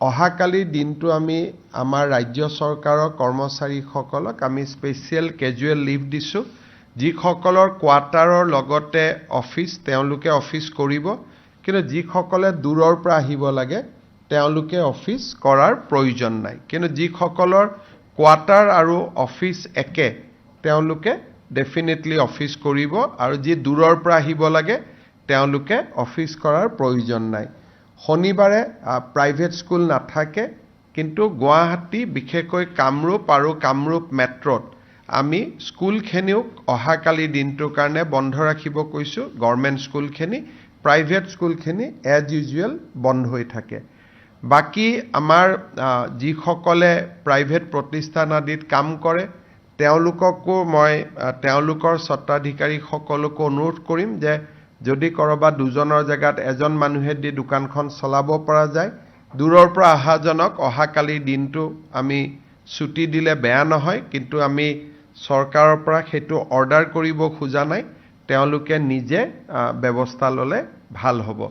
অহাকালি দিনটো আমি আমাৰ ৰাজ্য চৰকাৰৰ কৰ্মচাৰীসকলক আমি স্পেচিয়েল কেজুৱেল লিভ দিছোঁ যিসকলৰ কোৱাৰ্টাৰৰ লগতে অফিচ তেওঁলোকে অফিচ কৰিব কিন্তু যিসকলে দূৰৰ পৰা আহিব লাগে তেওঁলোকে অফিচ কৰাৰ প্ৰয়োজন নাই কিন্তু যিসকলৰ কোৱাৰ্টাৰ আৰু অফিচ একে তেওঁলোকে ডেফিনেটলি অফিচ কৰিব আৰু যি দূৰৰ পৰা আহিব লাগে তেওঁলোকে অফিচ কৰাৰ প্ৰয়োজন নাই শনিবাৰে প্ৰাইভেট স্কুল নাথাকে কিন্তু গুৱাহাটী বিশেষকৈ কামৰূপ আৰু কামৰূপ মেট্ৰত আমি স্কুলখিনিও অহাকালি দিনটোৰ কাৰণে বন্ধ ৰাখিব কৈছোঁ গভৰ্ণমেণ্ট স্কুলখিনি প্ৰাইভেট স্কুলখিনি এজ ইউজুৱেল বন্ধ হৈ থাকে বাকি আমাৰ যিসকলে প্ৰাইভেট প্ৰতিষ্ঠান আদিত কাম কৰে তেওঁলোককো মই তেওঁলোকৰ স্বত্বাধিকাৰীসকলকো অনুৰোধ কৰিম যে যদি কৰবাত দুজনৰ জায়গাত এজন মানুহে দি দোকানখন চলাব পৰা যায় দূৰৰ পৰা অহাজনক অহাকালি দিনটো আমি ছুটি দিলে বেয়া নহয় কিন্তু আমি চৰকাৰৰ পৰা সেইটো অৰ্ডাৰ কৰিব খোজা নাই তেওঁলোকে নিজে ব্যৱস্থা ল'লে ভাল হ'ব